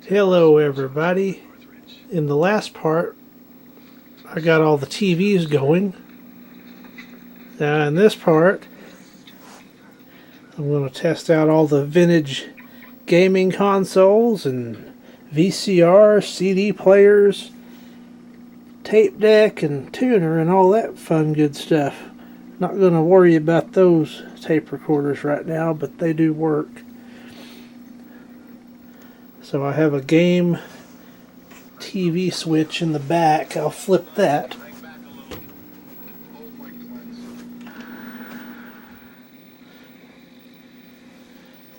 Hello everybody. In the last part, I got all the TVs going. Now in this part, I'm going to test out all the vintage gaming consoles and VCR, CD players, tape deck and tuner and all that fun good stuff. Not going to worry about those tape recorders right now, but they do work. So I have a game TV switch in the back. I'll flip that.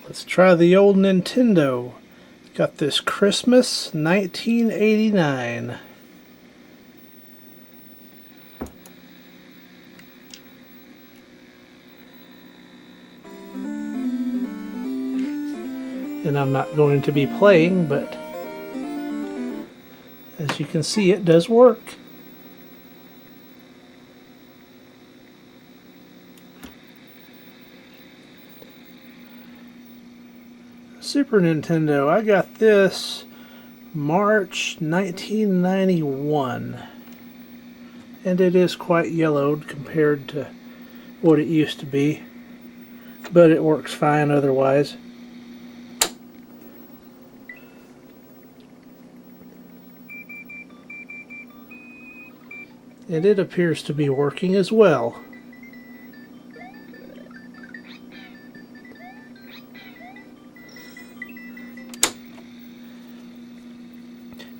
Let's try the old Nintendo. Got this Christmas 1989. And I'm not going to be playing, but as you can see, it does work. Super Nintendo, I got this March 1991, and it is quite yellowed compared to what it used to be, but it works fine otherwise. And it appears to be working as well.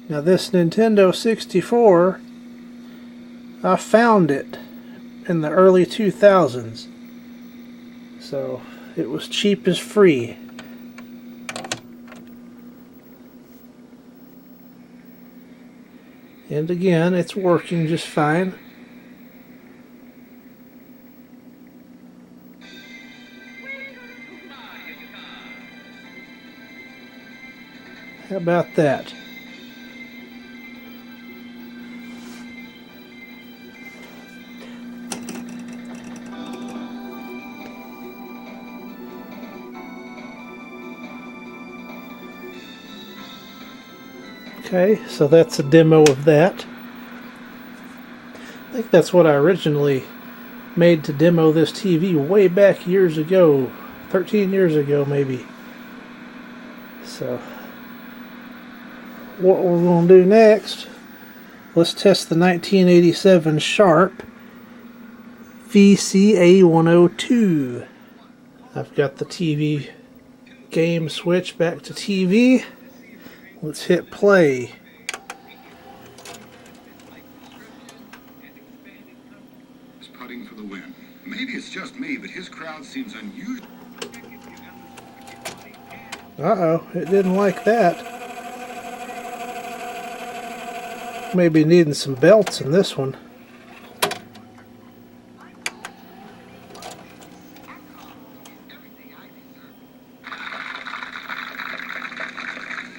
Now this Nintendo 64, I found it in the early 2000s. So it was cheap as free. And again, it's working just fine. How about that? Okay, so that's a demo of that. I think that's what I originally made to demo this TV way back years ago, 13 years ago maybe. So what we're going to do next, let's test the 1987 Sharp VCA102. I've got the TV game switch back to TV. Let's hit play. Putting for the win. Maybe it's just me, but his crowd seems unusual. Uh-oh, it didn't like that. Maybe needing some belts in this one.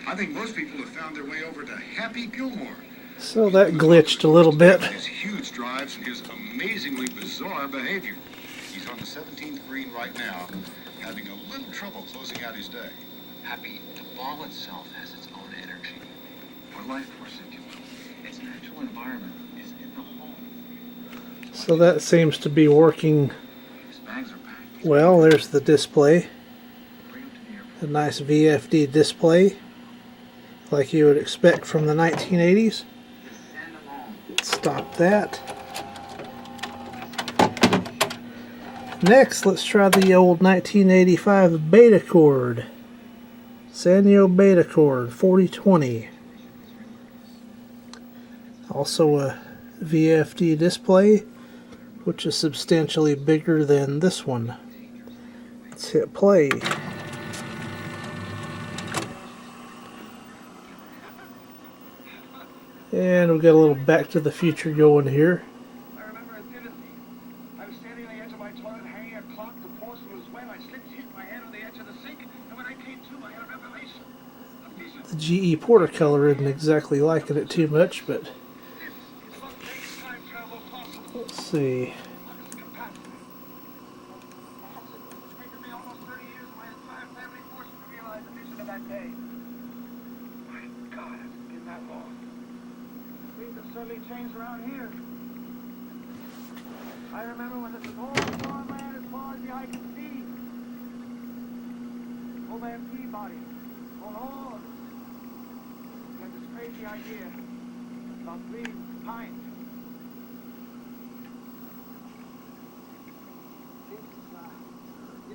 I think most people have found their way over to Happy Gilmore. So that glitched a little bit. His huge drives and his amazingly bizarre behavior. He's on the 17th green right now, having a little trouble closing out his day. Happy, the ball itself has its own energy, or life force, if you will. Its natural environment is in the hole. So that seems to be working His bags are packed. well. There's the display. Bring him to the airport. A nice VFD display, like you would expect from the 1980s. Send him home. Stop that. Next, let's try the old 1985 Betacord. Sanyo Betacord 4020. Also a VFD display, which is substantially bigger than this one. Let's hit play. And we've got a little Back to the Future going here. I remember a vividly. I was standing on the edge of my toilet, hanging a clock. The porcelain was wet. I slipped, hit my head on the edge of the sink, and when I came to, I had a revelation. A vision. The GE Portacolor isn't exactly liking it too much, but It's the greatest time travel possible. let's see. It's taken me almost 30 years of my entire family fortune to realize the vision of that day. My certainly changed around here. I remember when this was all farmland as far as the eye could see. Old man Peabody, old all of us. He had this crazy idea about breeding pines. This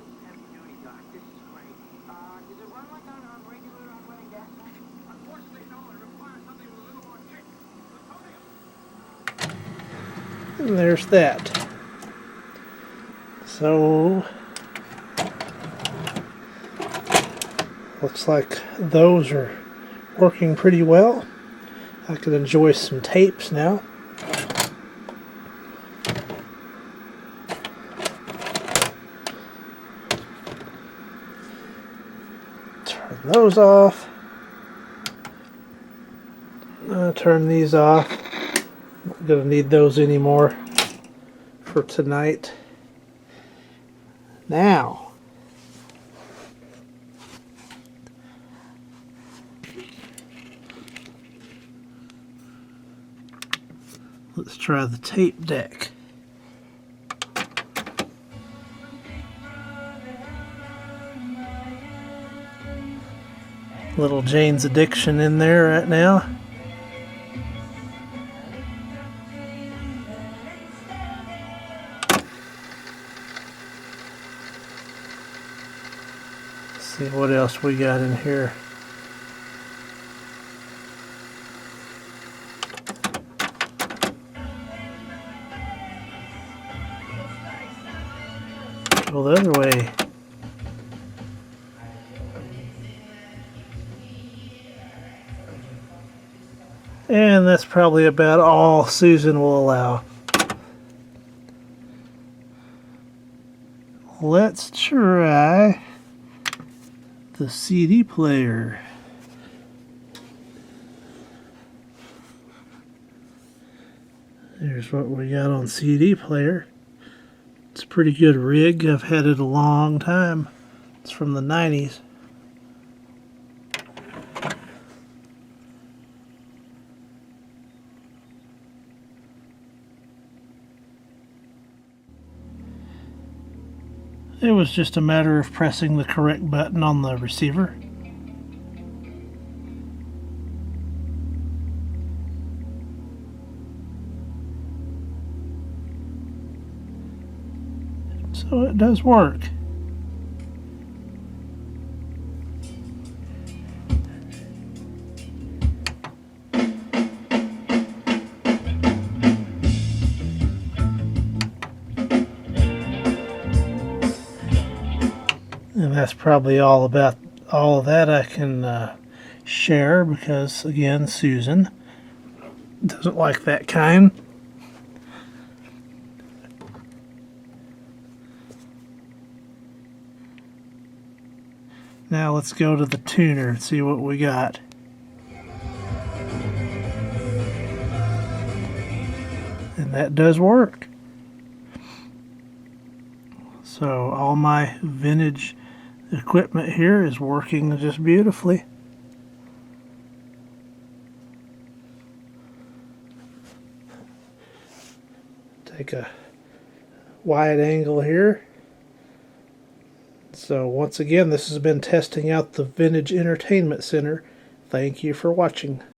is heavy duty, Doc. This is great. Does it run like on regular running gas? Unfortunately, no. It requires something with a little more kick. Plutonium. And there's that. So, looks like those are working pretty well. I could enjoy some tapes now. Turn those off. Turn these off. Not gonna need those anymore for tonight. Now, let's try the tape deck. Little Jane's Addiction in there right now. See what else we got in here. Go the other way. And that's probably about all Susan will allow. Let's try the CD player. There's what we got on CD player. It's a pretty good rig. I've had it a long time. It's from the 90s. It was just a matter of pressing the correct button on the receiver. So it does work. And that's probably all of that I can share, because again, Susan doesn't like that kind. Now let's go to the tuner and see what we got. And that does work. So all my vintage equipment here is working just beautifully. Take a wide angle here. So once again, this has been testing out the Vintage Entertainment Center. Thank you for watching.